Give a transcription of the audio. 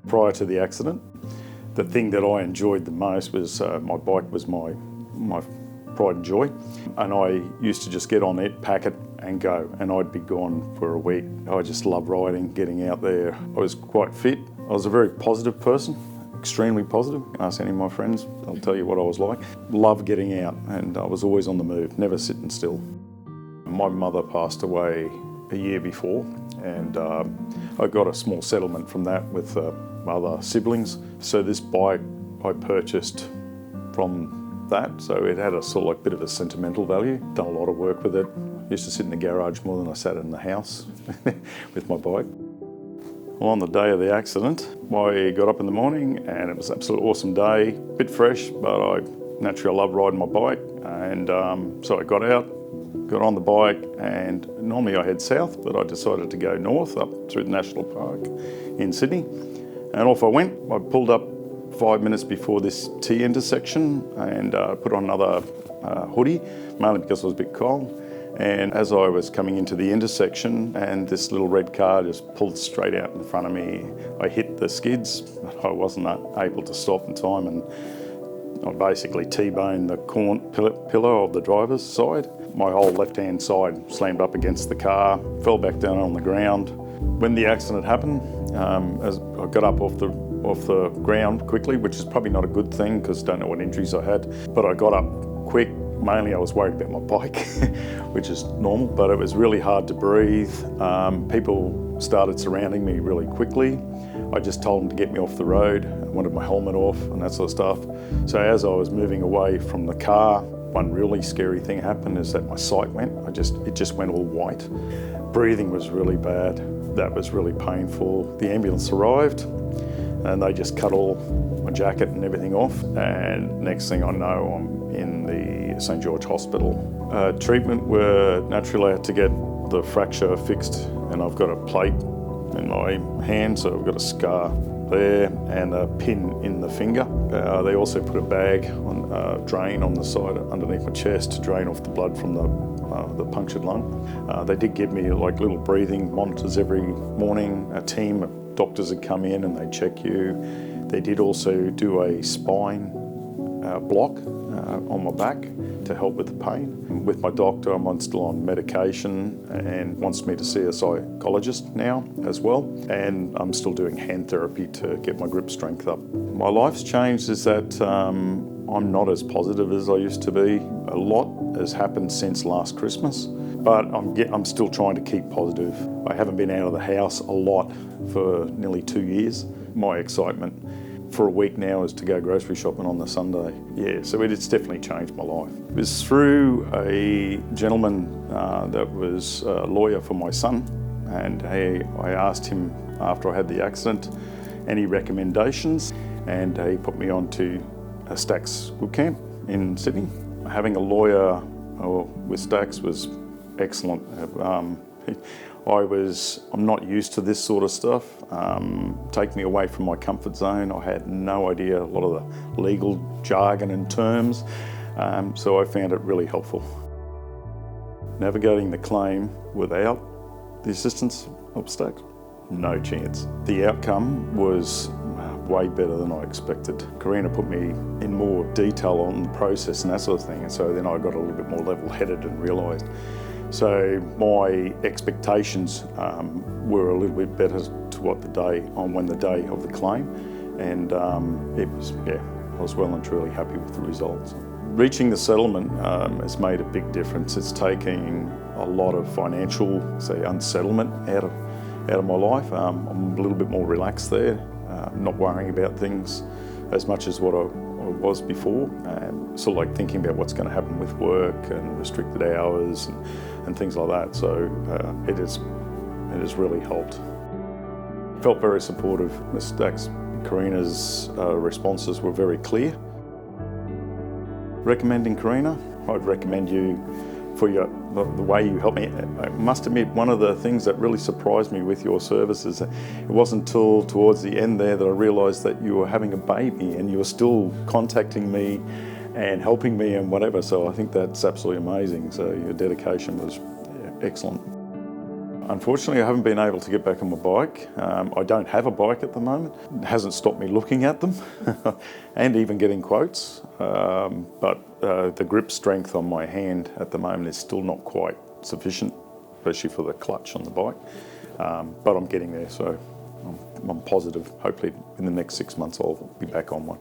Prior to the accident, the thing that I enjoyed the most was my bike was my pride and joy, and I used to just get on it, pack it and go, and I'd be gone for a week. I just love riding, getting out there. I was quite fit. I was a very positive person, extremely positive. Ask any of my friends, they'll tell you what I was like. Loved getting out, and I was always on the move, never sitting still. My mother passed away a year before, and I got a small settlement from that with my other siblings. So this bike I purchased from that, so it had a sort of like bit of a sentimental value. Done a lot of work with it. Used to sit in the garage more than I sat in the house with my bike. Well, on the day of the accident, I got up in the morning and it was an absolute awesome day. Bit fresh, but I naturally love riding my bike, and so I got out, got on the bike, and normally I head south, but I decided to go north up through the National Park in Sydney. And off I went. I pulled up 5 minutes before this T intersection and put on another hoodie, mainly because it was a bit cold. And as I was coming into the intersection, and this little red car just pulled straight out in front of me, I hit the skids, but I wasn't able to stop in time, and I basically T-boned the pillar of the driver's side. My whole left-hand side slammed up against the car, fell back down on the ground. When the accident happened, as I got up off the ground quickly, which is probably not a good thing because I don't know what injuries I had, but I got up quick. Mainly I was worried about my bike, which is normal, but it was really hard to breathe. People started surrounding me really quickly. I just told them to get me off the road. I wanted my helmet off and that sort of stuff. So as I was moving away from the car, one really scary thing happened is that my sight went. It just went all white. Breathing was really bad. That was really painful. The ambulance arrived and they just cut all my jacket and everything off. And next thing I know, I'm in the St. George Hospital. Treatment were naturally I had to get the fracture fixed, and I've got a plate in my hand, so I've got a scar there and a pin in the finger. They also put a bag on drain on the side underneath my chest to drain off the blood from the punctured lung. They did give me like little breathing monitors every morning. A team of doctors would come in and they'd check you. They did also do a spine block on my back to help with the pain. With my doctor, I'm still on medication and wants me to see a psychologist now as well. And I'm still doing hand therapy to get my grip strength up. My life's changed is that I'm not as positive as I used to be. A lot has happened since last Christmas, but I'm still trying to keep positive. I haven't been out of the house a lot for nearly 2 years. My excitement for a week now is to go grocery shopping on the Sunday. Yeah, so it's definitely changed my life. It was through a gentleman that was a lawyer for my son, and I asked him after I had the accident any recommendations, and he put me on to Stack's Goudkamp in Sydney. Having a lawyer with Stack's was excellent. I'm not used to this sort of stuff. Take me away from my comfort zone. I had no idea a lot of the legal jargon and terms, so I found it really helpful. Navigating the claim without the assistance of Stack, no chance. The outcome was way better than I expected. Karina put me in more detail on the process and that sort of thing, and so then I got a little bit more level-headed and realised. So my expectations were a little bit better to when the day of the claim, and I was well and truly happy with the results. Reaching the settlement has made a big difference. It's taking a lot of financial, say, unsettlement out of my life. I'm a little bit more relaxed there, not worrying about things as much as what I was before. Sort of like thinking about what's going to happen with work and restricted hours and things like that. So it has really helped. Felt very supportive. Ms. Stack's, Karina's responses were very clear. Recommending Karina, I'd recommend you for the way you helped me. I must admit, one of the things that really surprised me with your services, it wasn't until towards the end there that I realised that you were having a baby and you were still contacting me and helping me and whatever. So I think that's absolutely amazing. So your dedication was excellent. Unfortunately, I haven't been able to get back on my bike. I don't have a bike at the moment. It hasn't stopped me looking at them and even getting quotes. But the grip strength on my hand at the moment is still not quite sufficient, especially for the clutch on the bike. But I'm getting there, so I'm positive. Hopefully in the next 6 months I'll be back on one.